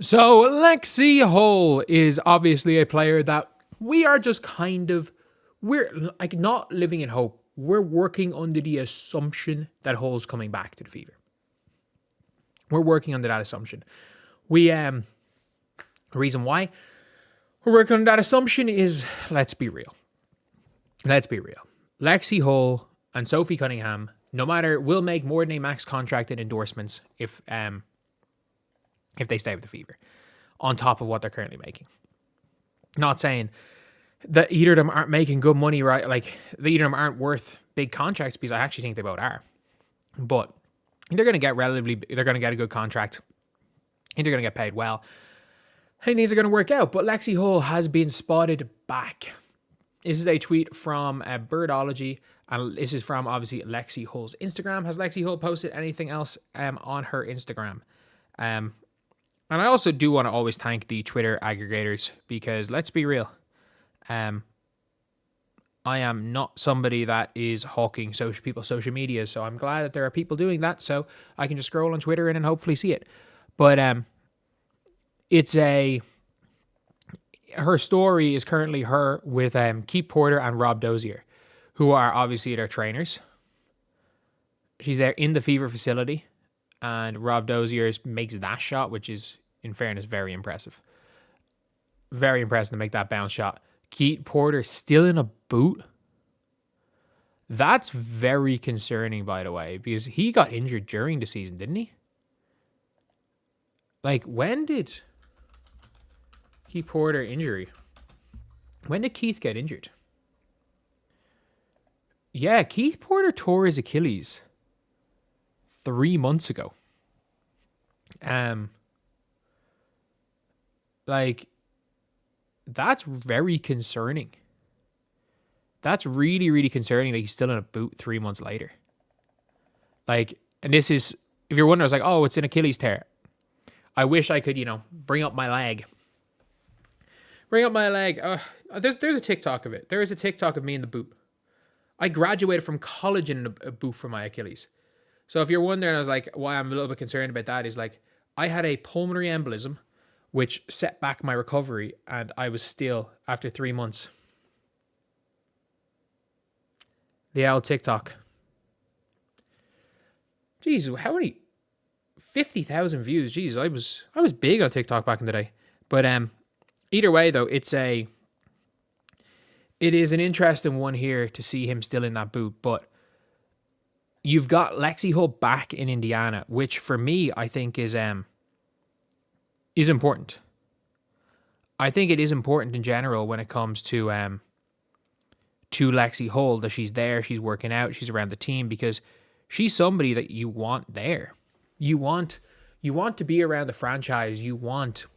So Lexie Hull is obviously a player that we are just we're like not living in hope. We're working under the assumption that Hull's coming back to the Fever. We're working under that assumption. The reason why we're working on that assumption is, let's be real. Lexie Hull and Sophie Cunningham, no matter, will make more than a max contract in endorsements if they stay with the Fever, on top of what they're currently making. Not saying that either of them aren't making good money, right? Like, either of them aren't worth big contracts, because I actually think they both are. But they're going to get a good contract. I think they're going to get paid well. I think things are going to work out. But Lexie Hull has been spotted back. This is a tweet from Birdology, and this is from, obviously, Lexie Hull's Instagram. Has Lexie Hull posted anything else on her Instagram? And I also do want to always thank the Twitter aggregators, because let's be real, I am not somebody that is hawking people's social media, so I'm glad that there are people doing that, so I can just scroll on Twitter and hopefully see it. But her story is currently her with Keith Porter and Rob Dozier, who are obviously their trainers. She's there in the Fever facility, and Rob Dozier makes that shot, which is, in fairness, very impressive. Very impressive to make that bounce shot. Keith Porter still in a boot. That's very concerning, by the way, because he got injured during the season, didn't he? Like, when did Keith Porter injury? When did Keith get injured? Yeah, Keith Porter tore his Achilles 3 months ago. Like, that's very concerning. That's really, really concerning that he's still in a boot 3 months later. Like, and this is, if you're wondering, I was like, oh, it's an Achilles tear. I wish I could, bring up my leg. There's a TikTok of it. There is a TikTok of me in the boot. I graduated from college in a boot for my Achilles. So if you're wondering, I was like, why I'm a little bit concerned about that is, like, I had a pulmonary embolism, which set back my recovery, and I was still, after 3 months. The old TikTok. Jeez, how many? 50,000 views. Jeez, I was big on TikTok back in the day. But either way, though, it is an interesting one here to see him still in that boot. But you've got Lexie Hull back in Indiana, which for me, I think is important. I think it is important in general when it comes to Lexie Hull, that she's there, she's working out, she's around the team, because she's somebody that you want there. You want to be around the franchise. You want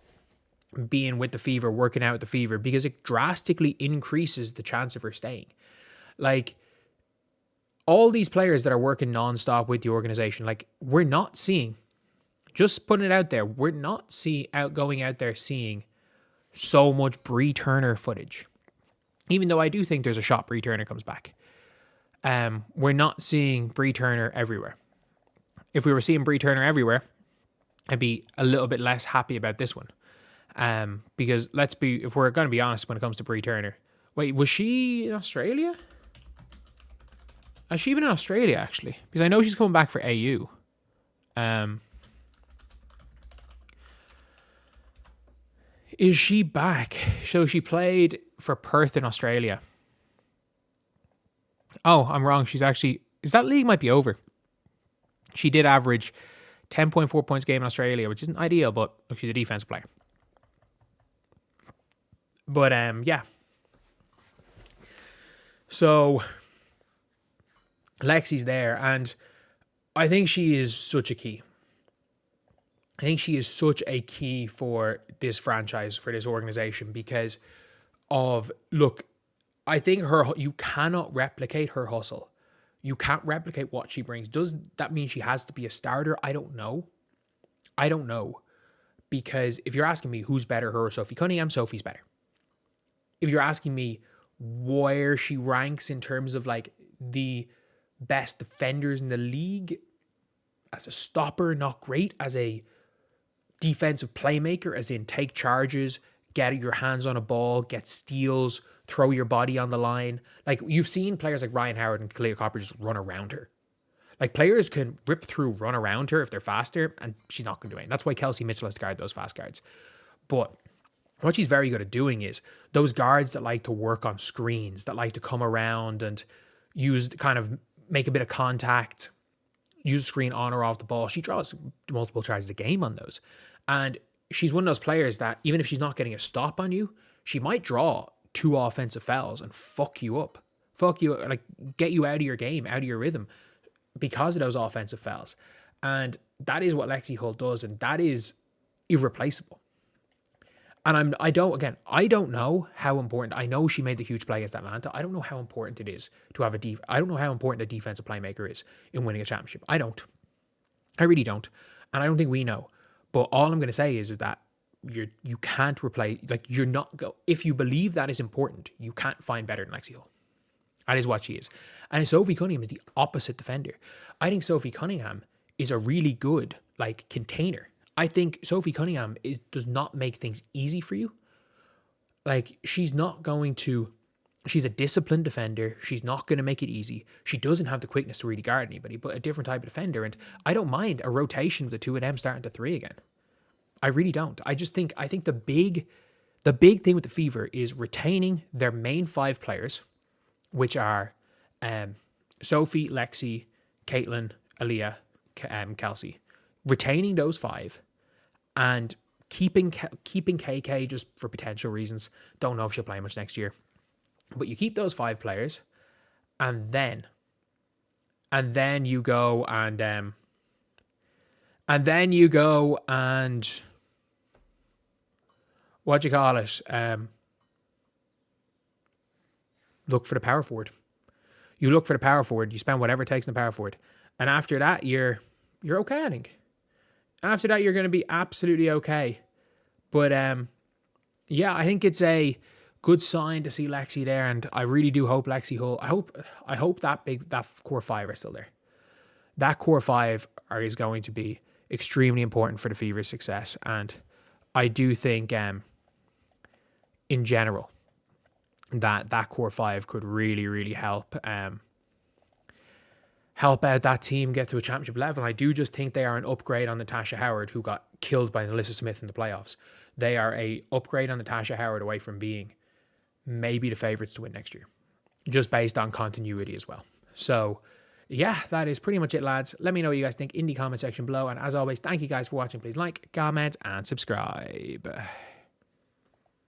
being with the Fever, working out with the Fever, because it drastically increases the chance of her staying. Like, all these players that are working nonstop with the organization, like, we're not seeing, just putting it out there, we're not going out there seeing so much Bree Turner footage. Even though I do think there's a shot Bree Turner comes back. We're not seeing Bree Turner everywhere. If we were seeing Bree Turner everywhere, I'd be a little bit less happy about this one. Because if we're going to be honest when it comes to Bree Turner. Wait, was she in Australia? Has she been in Australia, actually? Because I know she's coming back for AU. Is she back? So she played for Perth in Australia. Oh, I'm wrong. That league might be over. She did average 10.4 points a game in Australia, which isn't ideal, but she's a defensive player. But, yeah. So, Lexie's there, and I think she is such a key. I think she is such a key for this franchise, for this organization, because I think you cannot replicate her hustle. You can't replicate what she brings. Does that mean she has to be a starter? I don't know. Because if you're asking me who's better, her or Sophie Cunningham, Sophie's better. If you're asking me where she ranks in terms of, like, the best defenders in the league, as a stopper, not great. As a defensive playmaker, as in take charges, get your hands on a ball, get steals, throw your body on the line. Like, you've seen players like Ryan Howard and Kalia Copper just run around her. Like, players can rip through, run around her if they're faster, and she's not going to do anything. That's why Kelsey Mitchell has to guard those fast guards. But what she's very good at doing is those guards that like to work on screens, that like to come around and use, kind of make a bit of contact, use screen on or off the ball. She draws multiple charges a game on those. And she's one of those players that even if she's not getting a stop on you, she might draw 2 offensive fouls and fuck you up. Like, get you out of your game, out of your rhythm because of those offensive fouls. And that is what Lexie Hull does, and that is irreplaceable. And I don't know how important. I know she made the huge play against Atlanta. I don't know how important it is to have I don't know how important a defensive playmaker is in winning a championship. I don't. I really don't. And I don't think we know. But all I'm going to say is that you can't replace, like, you're not, if you believe that is important, you can't find better than Lexie Hull. That is what she is. And Sophie Cunningham is the opposite defender. I think Sophie Cunningham is a really good, like, container. I think Sophie Cunningham does not make things easy for you. Like, she's a disciplined defender. She's not going to make it easy. She doesn't have the quickness to really guard anybody, but a different type of defender. And I don't mind a rotation of the two of them starting to 3 again. I really don't. I think the big thing with the Fever is retaining their main 5 players, which are Sophie, Lexie, Caitlin, Aaliyah, Kelsey. Retaining those 5 and keeping KK just for potential reasons. Don't know if she'll play much next year. But you keep those 5 players, and then you go and look for the power forward. You look for the power forward. You spend whatever it takes in the power forward, and after that, you're okay. I think after that, you're going to be absolutely okay. But yeah, I think it's a good sign to see Lexie there, and I really do hope Lexie Hull. I hope that core 5 are still there. That core 5 is going to be extremely important for the Fever's success, and I do think, in general, that core 5 could really, really help out that team get to a championship level. I do just think they are an upgrade on Natasha Howard, who got killed by Alyssa Smith in the playoffs. They are a upgrade on Natasha Howard away from being maybe the favourites to win next year, just based on continuity as well. So yeah, that is pretty much it, lads. Let me know what you guys think in the comment section below. And as always, thank you guys for watching. Please like, comment, and subscribe.